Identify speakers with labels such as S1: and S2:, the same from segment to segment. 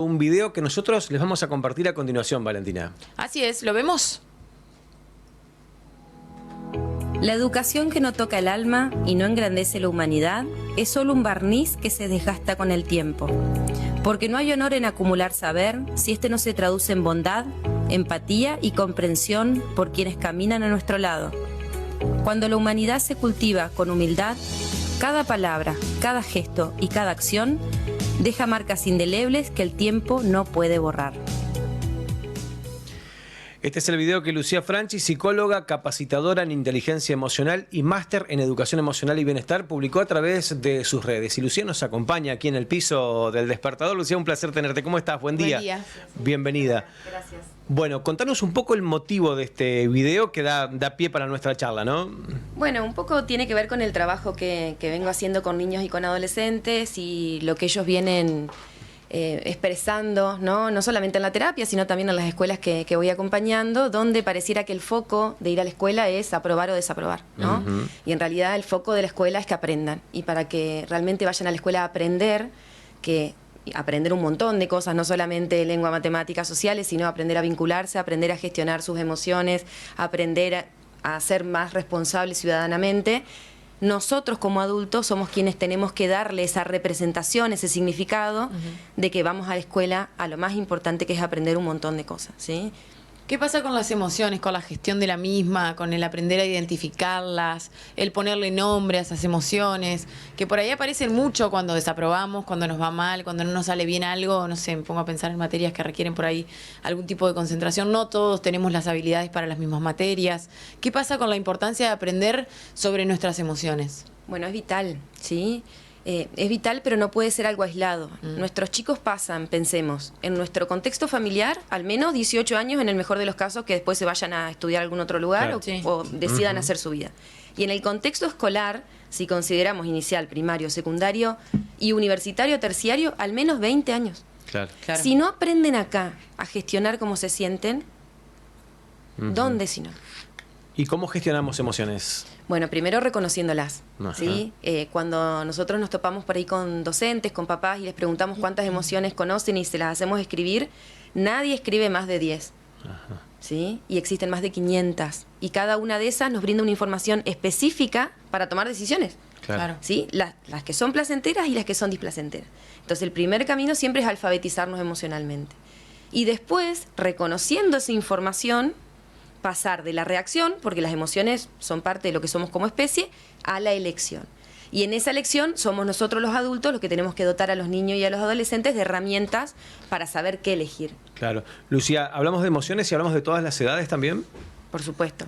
S1: Un video que nosotros les vamos a compartir a continuación, Valentina.
S2: Así es, ¿lo vemos?
S3: La educación que no toca el alma y no engrandece la humanidad es solo un barniz que se desgasta con el tiempo. Porque no hay honor en acumular saber si este no se traduce en bondad, empatía y comprensión por quienes caminan a nuestro lado. Cuando la humanidad se cultiva con humildad, cada palabra, cada gesto y cada acción deja marcas indelebles que el tiempo no puede borrar.
S1: Este es el video que Lucía Franchi, psicóloga, capacitadora en inteligencia emocional y máster en educación emocional y bienestar, publicó a través de sus redes. Y Lucía nos acompaña aquí en el piso del Despertador. Lucía, un placer tenerte. ¿Cómo estás? Buen día.
S2: Buen día.
S1: Bienvenida.
S3: Gracias.
S1: Bueno, contanos un poco el motivo de este video que da pie para nuestra charla, ¿no?
S3: Bueno, un poco tiene que ver con el trabajo que vengo haciendo con niños y con adolescentes y lo que ellos vienen expresando, no solamente en la terapia, sino también en las escuelas que voy acompañando, donde pareciera que el foco de ir a la escuela es aprobar o desaprobar, ¿no? Y en realidad el foco de la escuela es que aprendan. Y para que realmente vayan a la escuela a aprender, aprender un montón de cosas, no solamente lengua, matemáticas, sociales, sino aprender a vincularse, aprender a gestionar sus emociones, aprender a ser más responsables ciudadanamente. Nosotros como adultos somos quienes tenemos que darle esa representación, ese significado de que vamos a la escuela a lo más importante, que es aprender un montón de cosas, ¿sí?
S2: ¿Qué pasa con las emociones, con la gestión de la misma, con el aprender a identificarlas, el ponerle nombre a esas emociones, que por ahí aparecen mucho cuando desaprobamos, cuando nos va mal, cuando no nos sale bien algo? No sé, me pongo a pensar en materias que requieren por ahí algún tipo de concentración. No todos tenemos las habilidades para las mismas materias. ¿Qué pasa con la importancia de aprender sobre nuestras emociones?
S3: Bueno, es vital, ¿sí? Es vital, pero no puede ser algo aislado. Nuestros chicos pasan, pensemos, en nuestro contexto familiar, al menos 18 años en el mejor de los casos, que después se vayan a estudiar a algún otro lugar,
S1: Claro.
S2: Sí.
S3: o decidan hacer su vida. Y en el contexto escolar, si consideramos inicial, primario, secundario y universitario, terciario, al menos 20 años.
S1: Claro.
S2: Claro.
S3: Si no aprenden acá a gestionar cómo se sienten, ¿dónde si no?
S1: ¿Y cómo gestionamos emociones?
S3: Bueno, primero reconociéndolas,
S1: Ajá.
S3: ¿sí? Cuando nosotros nos topamos por ahí con docentes, con papás y les preguntamos cuántas emociones conocen y se las hacemos escribir, nadie escribe más de 10,
S1: Ajá.
S3: ¿sí? Y existen más de 500. Y cada una de esas nos brinda una información específica para tomar decisiones,
S1: Claro.
S3: ¿sí? Las que son placenteras y las que son displacenteras. Entonces el primer camino siempre es alfabetizarnos emocionalmente. Y después, reconociendo esa información, pasar de la reacción, porque las emociones son parte de lo que somos como especie, a la elección. Y en esa elección somos nosotros los adultos los que tenemos que dotar a los niños y a los adolescentes de herramientas para saber qué elegir.
S1: Claro. Lucía, ¿hablamos de emociones y hablamos de todas las edades también?
S3: Por supuesto.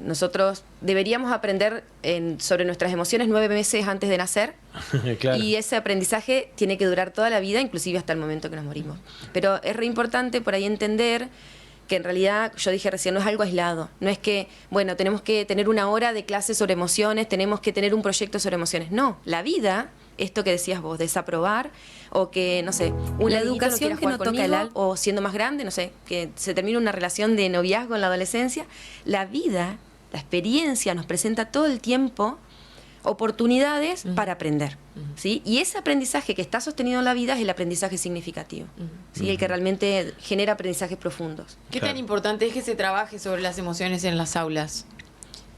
S3: Nosotros deberíamos aprender sobre nuestras emociones 9 meses antes de nacer.
S1: Claro.
S3: Y ese aprendizaje tiene que durar toda la vida, inclusive hasta el momento que nos morimos. Pero es re importante por ahí entender que en realidad, yo dije recién, no es algo aislado. No es que, bueno, tenemos que tener una hora de clase sobre emociones, tenemos que tener un proyecto sobre emociones. No, la vida, esto que decías vos, desaprobar, o que, no sé, una educación que no toca el alma, o siendo más grande, no sé, que se termine una relación de noviazgo en la adolescencia. La vida, la experiencia nos presenta todo el tiempo oportunidades para aprender, ¿sí? Y ese aprendizaje que está sostenido en la vida es el aprendizaje significativo, ¿sí? El que realmente genera aprendizajes profundos.
S2: ¿Qué
S1: Claro.
S2: tan importante es que se trabaje sobre las emociones en las aulas?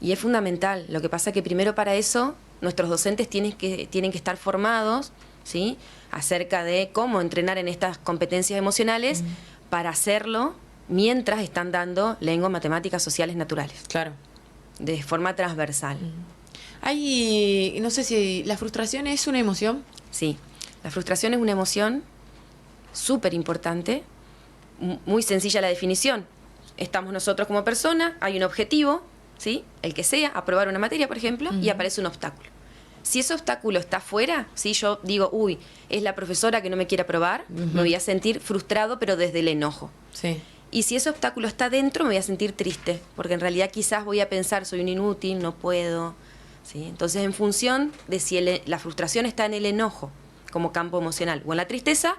S3: Y es fundamental. Lo que pasa es que primero para eso nuestros docentes tienen que estar formados, ¿sí? Acerca de cómo entrenar en estas competencias emocionales para hacerlo mientras están dando lengua, matemáticas, sociales, naturales,
S2: Claro.
S3: de forma transversal.
S2: Hay, no sé si la frustración es una emoción.
S3: Sí, la frustración es una emoción súper importante, muy sencilla la definición. Estamos nosotros como personas, hay un objetivo, ¿sí? El que sea, aprobar una materia, por ejemplo, y aparece un obstáculo. Si ese obstáculo está fuera, si yo digo, uy, es la profesora que no me quiere aprobar, me voy a sentir frustrado, pero desde el enojo.
S2: Sí.
S3: Y si ese obstáculo está dentro, me voy a sentir triste, porque en realidad quizás voy a pensar, soy un inútil, no puedo, ¿sí? Entonces, en función de si la frustración está en el enojo como campo emocional o en la tristeza,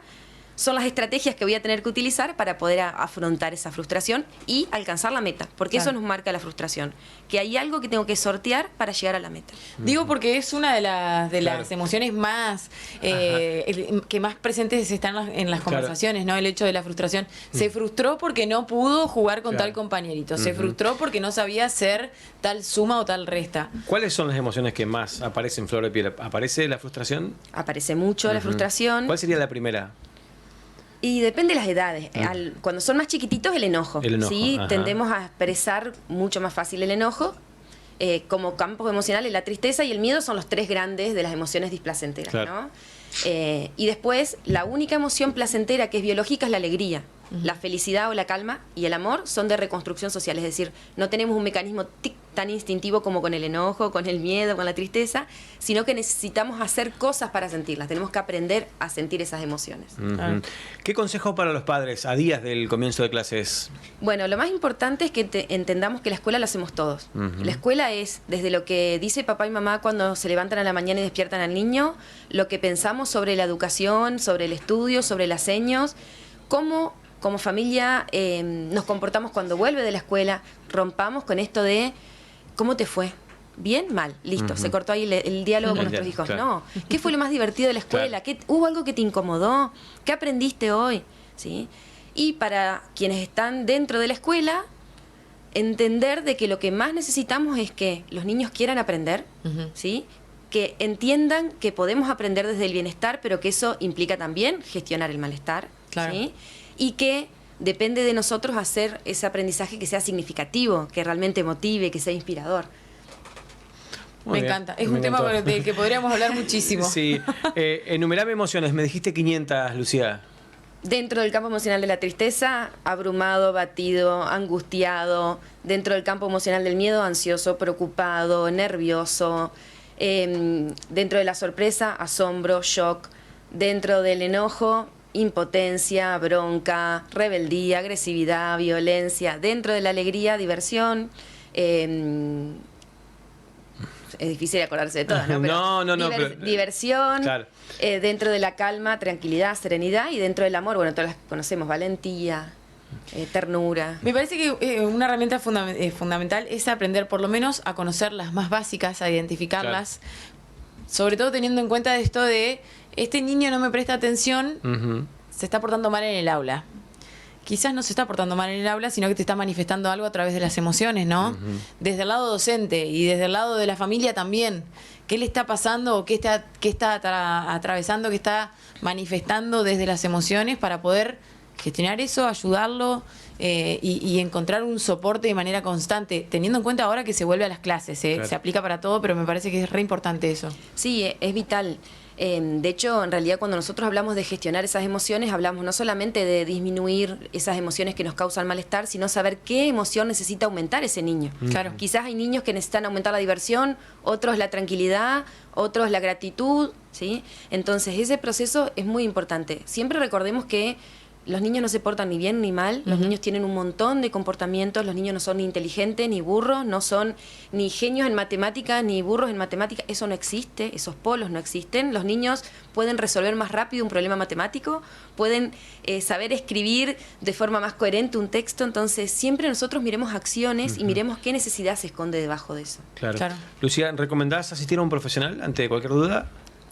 S3: son las estrategias que voy a tener que utilizar para poder afrontar esa frustración y alcanzar la meta, porque
S2: Claro.
S3: eso nos marca la frustración, que hay algo que tengo que sortear para llegar a la meta.
S2: Digo porque es una de las
S1: Claro.
S2: emociones más que más presentes están en las
S1: Claro.
S2: conversaciones, ¿no? El hecho de la frustración. Se frustró porque no pudo jugar con
S1: Claro.
S2: tal compañerito. Se frustró porque no sabía hacer tal suma o tal resta.
S1: ¿Cuáles son las emociones que más aparecen en flor de piel? ¿Aparece la frustración?
S3: Aparece mucho la frustración.
S1: ¿Cuál sería la primera?
S3: Y depende de las edades. Cuando son más chiquititos, el enojo.
S1: El enojo,
S3: ¿sí?
S1: ajá.
S3: Tendemos a expresar mucho más fácil el enojo. Como campos emocionales, la tristeza y el miedo son los tres grandes de las emociones displacenteras.
S1: Claro.
S3: ¿no? Y después, la única emoción placentera que es biológica es la alegría. La felicidad o la calma y el amor son de reconstrucción social, es decir, no tenemos un mecanismo tan instintivo como con el enojo, con el miedo, con la tristeza, sino que necesitamos hacer cosas para sentirlas, tenemos que aprender a sentir esas emociones.
S1: Ujú. ¿Qué consejo para los padres a días del comienzo de clases?
S3: Bueno, lo más importante es que entendamos que la escuela la hacemos todos. La escuela es desde lo que dice papá y mamá cuando se levantan a la mañana y despiertan al niño, lo que pensamos sobre la educación, sobre el estudio, sobre las seños, cómo como familia nos comportamos cuando vuelve de la escuela, rompamos con esto de ¿cómo te fue? ¿Bien? Mal. Listo. Se cortó ahí el diálogo con nuestros hijos.
S1: Claro.
S3: No. ¿Qué fue lo más divertido de la escuela?
S1: Claro.
S3: ¿Hubo algo que te incomodó? ¿Qué aprendiste hoy? ¿Sí? Y para quienes están dentro de la escuela, entender de que lo que más necesitamos es que los niños quieran aprender, ¿sí? Que entiendan que podemos aprender desde el bienestar, pero que eso implica también gestionar el malestar.
S2: Claro.
S3: ¿sí? Y que depende de nosotros hacer ese aprendizaje que sea significativo, que realmente motive, que sea inspirador.
S1: Muy
S2: Me
S1: bien,
S2: encanta. Es
S1: me
S2: un tema
S1: encantó.
S2: del que podríamos hablar muchísimo.
S1: Sí. Enumerame emociones. Me dijiste 500, Lucía.
S3: Dentro del campo emocional de la tristeza, abrumado, batido, angustiado. Dentro del campo emocional del miedo, ansioso, preocupado, nervioso. Dentro de la sorpresa, asombro, shock. Dentro del enojo, impotencia, bronca, rebeldía, agresividad, violencia. Dentro de la alegría, diversión. Es difícil acordarse de todas, ¿no? Pero
S1: No, pero-
S3: diversión.
S1: Claro.
S3: Dentro de la calma, tranquilidad, serenidad. Y dentro del amor, bueno, todas las que conocemos, valentía, ternura.
S2: Me parece que una herramienta fundamental es aprender por lo menos a conocer las más básicas, a identificarlas, sobre todo teniendo en cuenta esto de este niño no me presta atención,
S1: Ujú.
S2: se está portando mal en el aula. Quizás no se está portando mal en el aula, sino que te está manifestando algo a través de las emociones, ¿no? Desde el lado docente y desde el lado de la familia también. ¿Qué le está pasando o qué está atravesando, qué está manifestando desde las emociones para poder gestionar eso, ayudarlo y encontrar un soporte de manera constante, teniendo en cuenta ahora que se vuelve a las clases,
S1: Claro.
S2: se aplica para todo, pero me parece que es re importante eso.
S3: Sí, es vital. De hecho, en realidad, cuando nosotros hablamos de gestionar esas emociones, hablamos no solamente de disminuir esas emociones que nos causan malestar, sino saber qué emoción necesita aumentar ese niño.
S2: Claro.
S3: Quizás hay niños que necesitan aumentar la diversión, otros la tranquilidad, otros la gratitud, ¿sí? Entonces, ese proceso es muy importante. Siempre recordemos que los niños no se portan ni bien ni mal, los niños tienen un montón de comportamientos, los niños no son ni inteligentes ni burros, no son ni genios en matemática ni burros en matemática, eso no existe, esos polos no existen. Los niños pueden resolver más rápido un problema matemático, pueden saber escribir de forma más coherente un texto, entonces siempre nosotros miremos acciones y miremos qué necesidad se esconde debajo de eso.
S1: Claro.
S2: Claro.
S1: Lucía, ¿recomendás asistir a un profesional ante cualquier duda?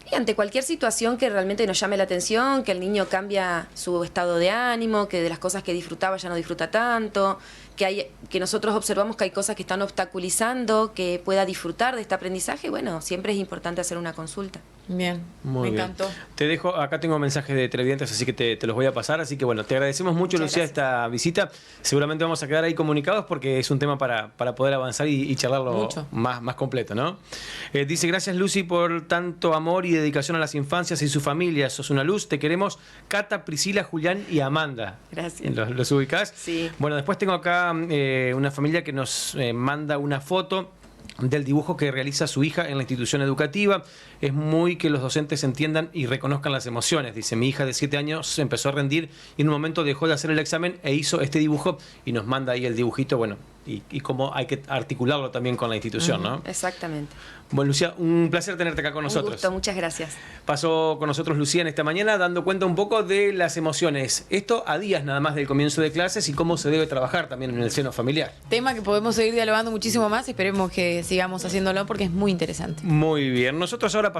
S3: Y ante cualquier situación que realmente nos llame la atención, que el niño cambia su estado de ánimo, que de las cosas que disfrutaba ya no disfruta tanto, que nosotros observamos que hay cosas que están obstaculizando, que pueda disfrutar de este aprendizaje, bueno, siempre es importante hacer una consulta.
S2: Bien,
S1: Muy
S2: me
S1: bien.
S2: encantó.
S1: Te dejo, acá tengo mensajes de televidentes, así que te los voy a pasar. Así que bueno, te agradecemos mucho,
S3: Muchas
S1: Lucía,
S3: gracias.
S1: esta visita. Seguramente vamos a quedar ahí comunicados porque es un tema para poder avanzar y charlarlo
S2: Mucho.
S1: más completo, ¿no? Dice, gracias Lucy por tanto amor y dedicación a las infancias y su familia. Sos una luz, te queremos. Cata, Priscila, Julián y Amanda.
S3: Gracias.
S1: ¿Los ubicás?
S3: Sí.
S1: Bueno, después tengo acá una familia que nos manda una foto del dibujo que realiza su hija en la institución educativa. Es muy que los docentes entiendan y reconozcan las emociones. Dice, mi hija de 7 años empezó a rendir y en un momento dejó de hacer el examen e hizo este dibujo y nos manda ahí el dibujito. Bueno, y cómo hay que articularlo también con la institución, ¿no?
S3: Exactamente.
S1: Bueno, Lucía, un placer tenerte acá con nosotros.
S3: Un gusto, muchas gracias.
S1: Pasó con nosotros Lucía en esta mañana dando cuenta un poco de las emociones. Esto a días nada más del comienzo de clases y cómo se debe trabajar también en el seno familiar.
S2: Tema que podemos seguir dialogando muchísimo más, esperemos que sigamos haciéndolo porque es muy interesante.
S1: Muy bien, nosotros ahora pasamos